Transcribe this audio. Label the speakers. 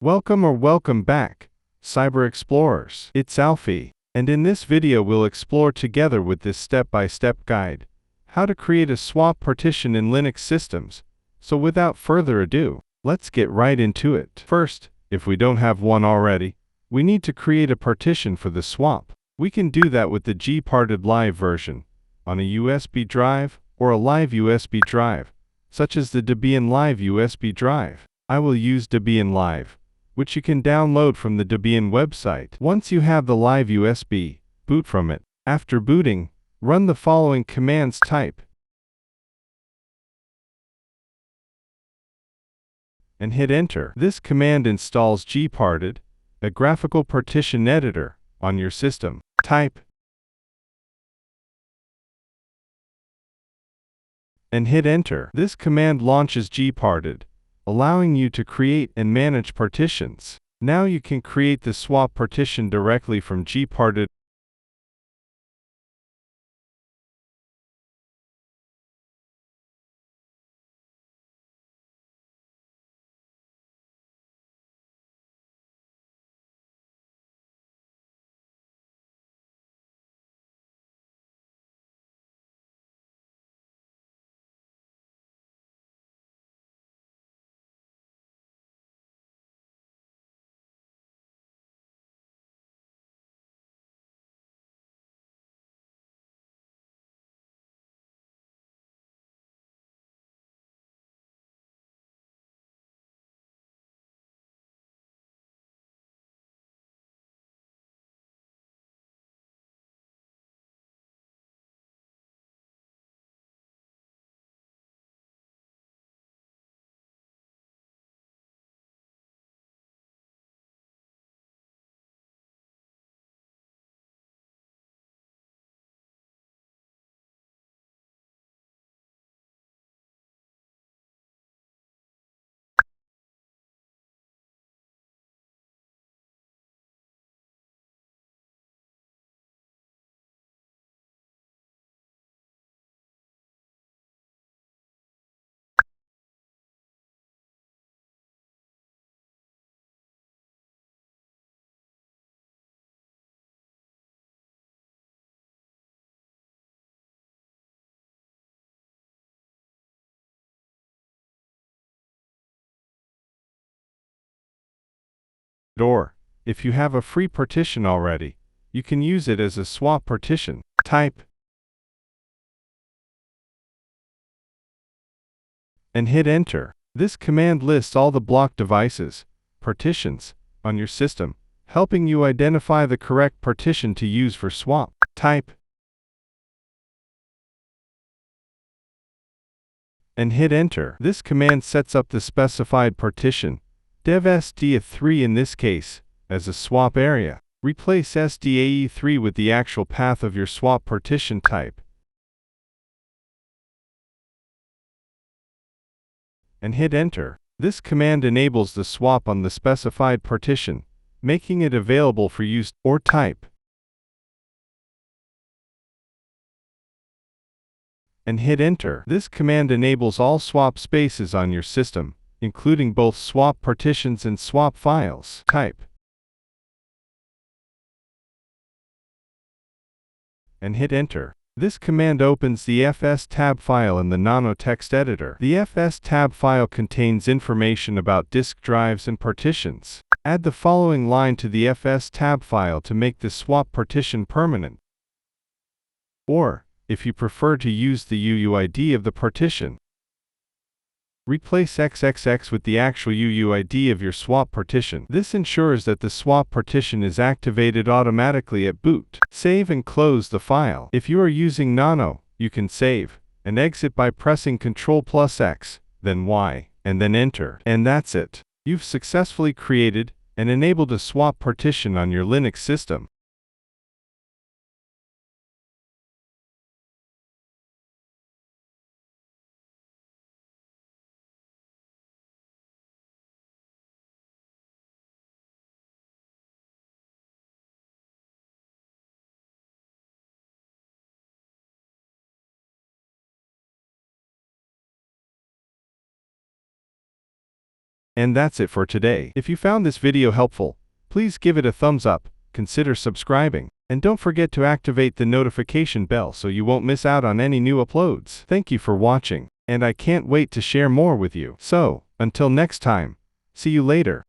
Speaker 1: Welcome back, Cyber Explorers. It's Alfie, and in this video we'll explore together with this step-by-step guide how to create a swap partition in Linux systems. So without further ado, let's get right into it. First, if we don't have one already, we need to create a partition for the swap. We can do that with the GParted live version on a USB drive or a live USB drive, such as the Debian live USB drive. I will use Debian Live, which you can download from the Debian website. Once you have the live USB, boot from it. After booting, run the following commands: type and hit enter. This command installs GParted, a graphical partition editor, on your system. Type and hit enter. This command launches GParted, allowing you to create and manage partitions. Now you can create the swap partition directly from GParted. Or, if you have a free partition already, you can use it as a swap partition. Type and hit enter. This command lists all the blocked devices, partitions, on your system, helping you identify the correct partition to use for swap. Type and hit enter. This command sets up the specified partition, dev SD3 in this case, as a swap area. Replace SDAE3 with the actual path of your swap partition type and hit enter. This command enables the swap on the specified partition, making it available for use. Or type and hit enter. This command enables all swap spaces on your system, including both swap partitions and swap files. Type and hit enter. This command opens the fs-tab file in the Nano text editor. The fs-tab file contains information about disk drives and partitions. Add the following line to the fs-tab file to make the swap partition permanent. Or, if you prefer to use the UUID of the partition, replace XXX with the actual UUID of your swap partition. This ensures that the swap partition is activated automatically at boot. Save and close the file. If you are using Nano, you can save and exit by pressing Ctrl+X, then Y, and then enter. And that's it. You've successfully created and enabled a swap partition on your Linux system. And that's it for today. If you found this video helpful, please give it a thumbs up, consider subscribing, and don't forget to activate the notification bell so you won't miss out on any new uploads. Thank you for watching, and I can't wait to share more with you. So, until next time, see you later.